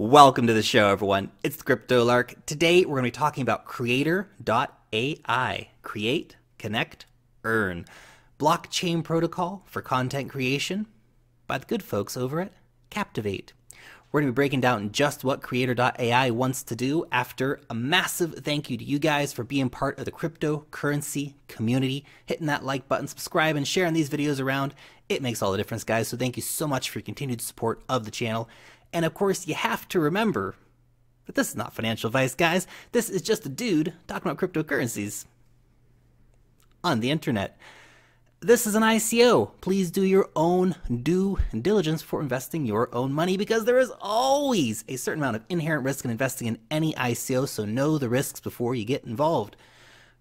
Welcome to the show, everyone. It's the Crypto Lark. Today, we're going to be talking about Creator.AI. Create, connect, earn. Blockchain protocol for content creation by the good folks over at Captivate. We're going to be breaking down just what Creator.AI wants to do after a massive thank you to you guys for being part of the cryptocurrency community, hitting that like button, subscribe, and sharing these videos around. It makes all the difference, guys. So thank you so much for your continued support of the channel. And of course, you have to remember that this is not financial advice, guys. This is just a dude talking about cryptocurrencies on the internet. This is an ICO. Please do your own due diligence for investing your own money, because there is always a certain amount of inherent risk in investing in any ICO, so know the risks before you get involved.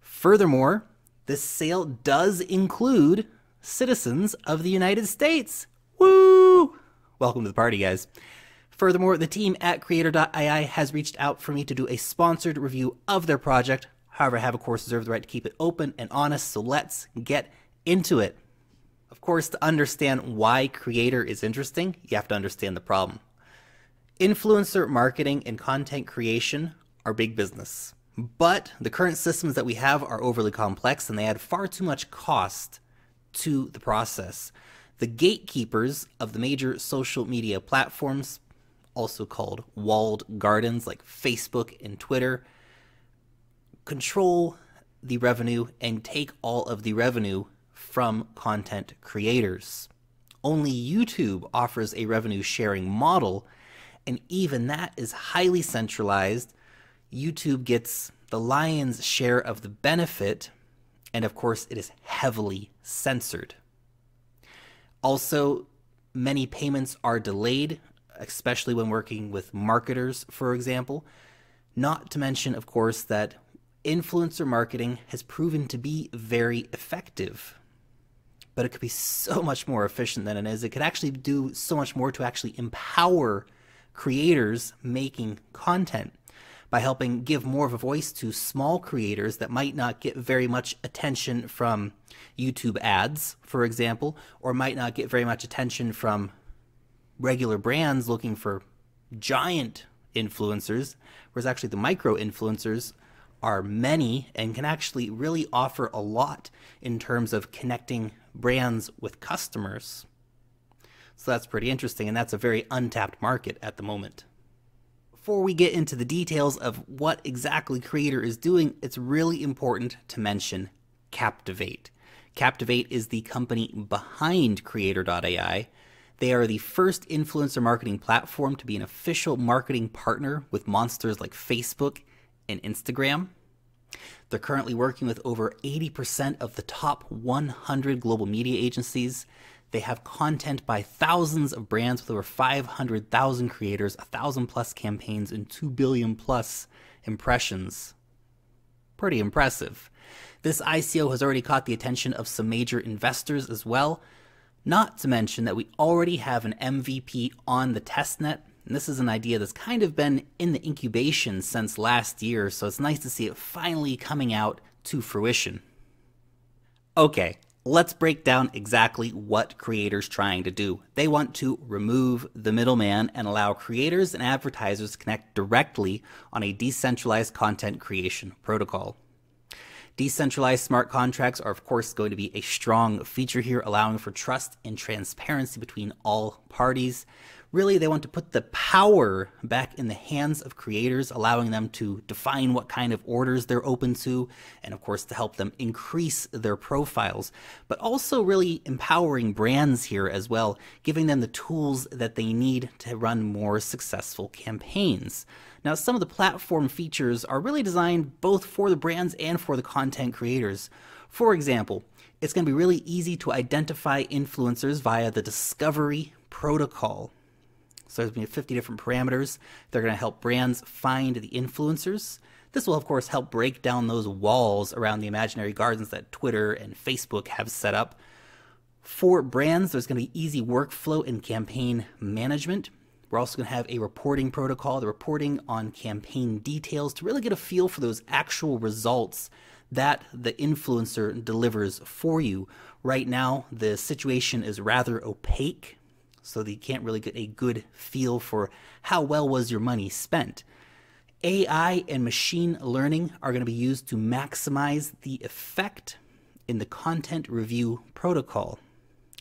Furthermore, this sale does include citizens of the United States. Woo! Welcome to the party, guys. Furthermore, the team at Creator.ai has reached out for me to do a sponsored review of their project. However, I have, of course, reserved the right to keep it open and honest, so let's get into it. Of course, to understand why Creator is interesting, you have to understand the problem. Influencer marketing and content creation are big business, but the current systems that we have are overly complex and they add far too much cost to the process. The gatekeepers of the major social media platforms, also called walled gardens like Facebook and Twitter, control the revenue and take all of the revenue from content creators. Only YouTube offers a revenue sharing model, and even that is highly centralized. YouTube gets the lion's share of the benefit, and of course it is heavily censored. Also, many payments are delayed, especially when working with marketers, for example. Not to mention, of course, that influencer marketing has proven to be very effective, but it could be so much more efficient than it is. It could actually do so much more to actually empower creators making content by helping give more of a voice to small creators that might not get very much attention from YouTube ads, for example, or might not get very much attention from regular brands looking for giant influencers, whereas actually the micro influencers are many and can actually really offer a lot in terms of connecting brands with customers. So that's pretty interesting, and that's a very untapped market at the moment. Before we get into the details of what exactly Creator is doing, it's really important to mention Captivate. Captivate is the company behind Creator.ai. They are the first influencer marketing platform to be an official marketing partner with monsters like Facebook and Instagram. They're currently working with over 80% of the top 100 global media agencies. They have content by thousands of brands with over 500,000 creators, 1,000 plus campaigns, and 2 billion plus impressions. Pretty impressive. This ICO has already caught the attention of some major investors as well. Not to mention that we already have an MVP on the testnet, and this is an idea that's kind of been in the incubation since last year, so it's nice to see it finally coming out to fruition. Okay, let's break down exactly what Creator's trying to do. They want to remove the middleman and allow creators and advertisers to connect directly on a decentralized content creation protocol. Decentralized smart contracts are, of course, going to be a strong feature here, allowing for trust and transparency between all parties. Really, they want to put the power back in the hands of creators, allowing them to define what kind of orders they're open to, and of course, to help them increase their profiles, but also really empowering brands here as well, giving them the tools that they need to run more successful campaigns. Now, some of the platform features are really designed both for the brands and for the content creators. For example, it's going to be really easy to identify influencers via the discovery protocol. So there's going to be 50 different parameters. They're going to help brands find the influencers. This will, of course, help break down those walls around the imaginary gardens that Twitter and Facebook have set up. For brands, there's going to be easy workflow and campaign management. We're also going to have a reporting protocol, the reporting on campaign details, to really get a feel for those actual results that the influencer delivers for you. Right now, the situation is rather opaque so that you can't really get a good feel for how well was your money spent. AI and machine learning are going to be used to maximize the effect in the content review protocol.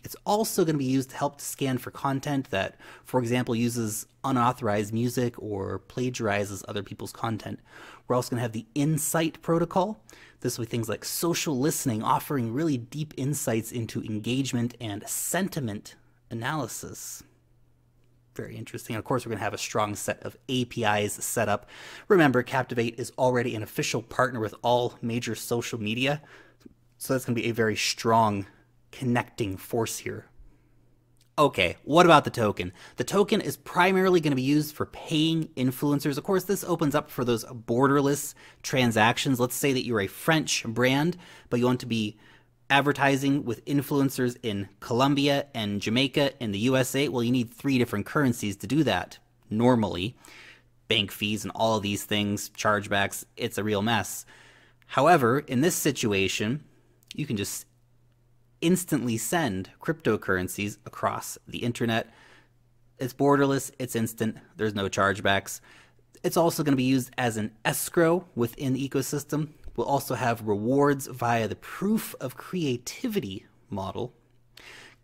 It's also going to be used to help scan for content that, for example, uses unauthorized music or plagiarizes other people's content. We're also going to have the insight protocol. This will be things like social listening, offering really deep insights into engagement and sentiment analysis. Very interesting. Of course, we're going to have a strong set of APIs set up. Remember, Captivate is already an official partner with all major social media, so that's going to be a very strong connecting force here. Okay, what about the token? The token is primarily going to be used for paying influencers. Of course, this opens up for those borderless transactions. Let's say that you're a French brand, but you want to be advertising with influencers in Colombia and Jamaica and the USA. Well, you need 3 different currencies to do that. Normally, bank fees and all of these things, chargebacks, it's a real mess. However, in this situation, you can just instantly send cryptocurrencies across the internet. It's borderless, it's instant, there's no chargebacks. It's also going to be used as an escrow within the ecosystem. We'll also have rewards via the proof of creativity model,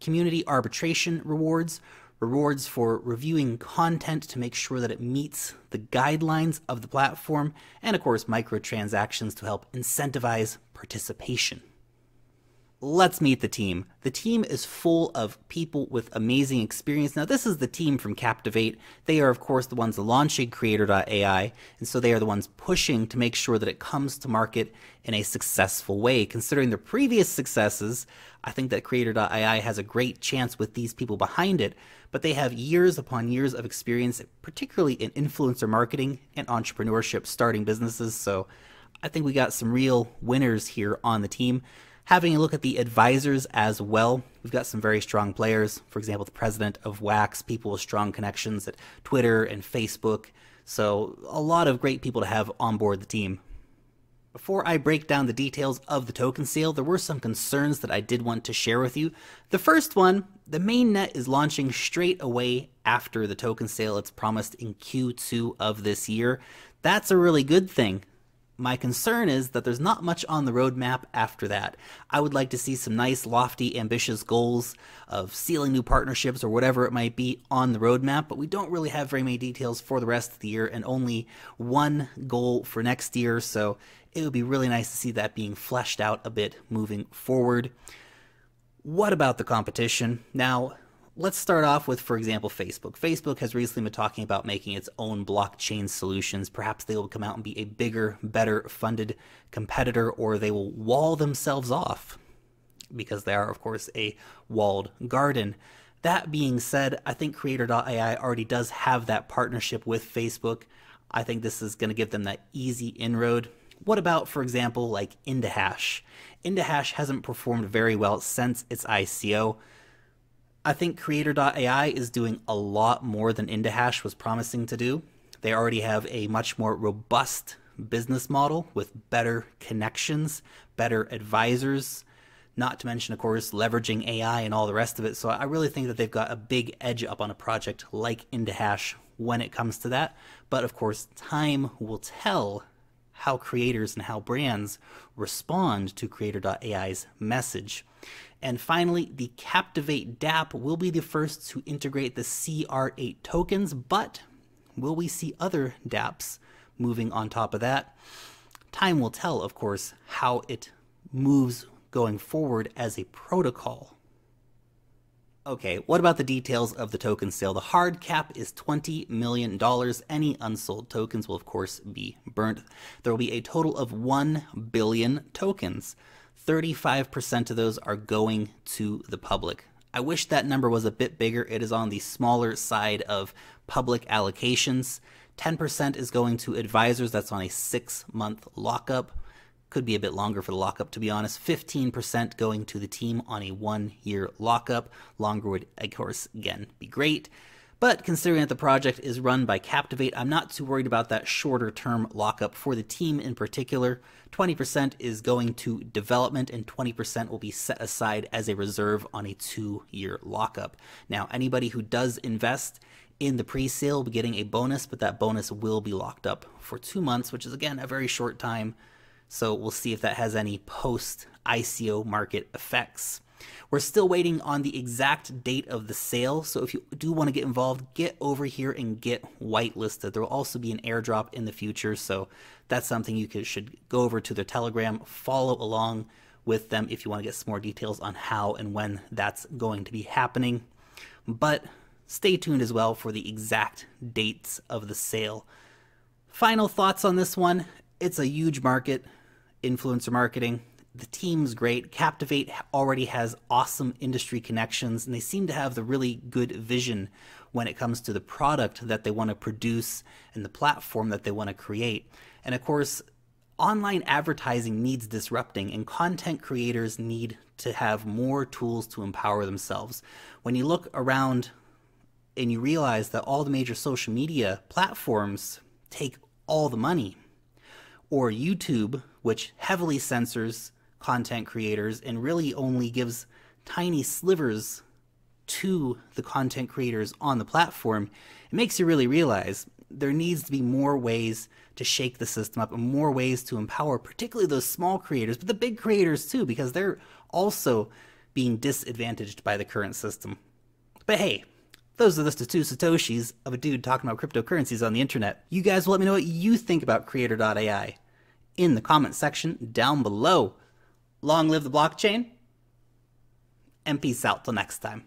community arbitration rewards, rewards for reviewing content to make sure that it meets the guidelines of the platform, and of course microtransactions to help incentivize participation. Let's meet the team. The team is full of people with amazing experience. Now, this is the team from Captivate. They are, of course, the ones launching Creator.AI, and so they are the ones pushing to make sure that it comes to market in a successful way. Considering their previous successes, I think that Creator.ai has a great chance with these people behind it, but they have years upon years of experience, particularly in influencer marketing and entrepreneurship, starting businesses, so I think we got some real winners here on the team. Having a look at the advisors as well, we've got some very strong players. For example, the president of Wax, people with strong connections at Twitter and Facebook. So a lot of great people to have on board the team. Before I break down the details of the token sale, there were some concerns that I did want to share with you. The first one, the mainnet is launching straight away after the token sale. It's promised in Q2 of this year. That's a really good thing. My concern is that there's not much on the roadmap after that. I would like to see some nice, lofty, ambitious goals of sealing new partnerships or whatever it might be on the roadmap, but we don't really have very many details for the rest of the year and only one goal for next year, so it would be really nice to see that being fleshed out a bit moving forward. What about the competition? Now, let's start off with, for example, Facebook. Facebook has recently been talking about making its own blockchain solutions. Perhaps they will come out and be a bigger, better funded competitor, or they will wall themselves off because they are, of course, a walled garden. That being said, I think Creator.ai already does have that partnership with Facebook. I think this is going to give them that easy inroad. What about, for example, like IndaHash? IndaHash hasn't performed very well since its ICO. I think Creator.ai is doing a lot more than IndaHash was promising to do. They already have a much more robust business model with better connections, better advisors, not to mention, of course, leveraging AI and all the rest of it. So I really think that they've got a big edge up on a project like IndaHash when it comes to that. But of course, time will tell how creators and how brands respond to Creator.ai's message. And finally, the Captivate dApp will be the first to integrate the CR8 tokens, but will we see other dApps moving on top of that? Time will tell, of course, how it moves going forward as a protocol. Okay, what about the details of the token sale? The hard cap is $20 million. Any unsold tokens will, of course, be burnt. There will be a total of 1 billion tokens. 35% of those are going to the public. I wish that number was a bit bigger. It is on the smaller side of public allocations. 10% is going to advisors. That's on a 6-month lockup. Could be a bit longer for the lockup, to be honest. 15% going to the team on a 1-year lockup. Longer would, of course, again, be great. But considering that the project is run by Captivate, I'm not too worried about that shorter term lockup for the team in particular. 20% is going to development and 20% will be set aside as a reserve on a 2-year lockup. Now, anybody who does invest in the pre-sale will be getting a bonus, but that bonus will be locked up for 2 months, which is again a very short time. So we'll see if that has any post ICO market effects. We're still waiting on the exact date of the sale, so if you do want to get involved, get over here and get whitelisted. There will also be an airdrop in the future, so that's something you should go over to their Telegram, follow along with them if you want to get some more details on how and when that's going to be happening. But stay tuned as well for the exact dates of the sale. Final thoughts on this one. It's a huge market, influencer marketing. The team's great. Captivate already has awesome industry connections, and they seem to have the really good vision when it comes to the product that they want to produce and the platform that they want to create. And of course, online advertising needs disrupting, and content creators need to have more tools to empower themselves. When you look around and you realize that all the major social media platforms take all the money, or YouTube, which heavily censors content creators and really only gives tiny slivers to the content creators on the platform, it makes you really realize there needs to be more ways to shake the system up and more ways to empower particularly those small creators, but the big creators too, because they're also being disadvantaged by the current system. But hey, those are the two Satoshis of a dude talking about cryptocurrencies on the internet. You guys will let me know what you think about Creator.AI in the comment section down below. Long live the blockchain, and peace out till next time.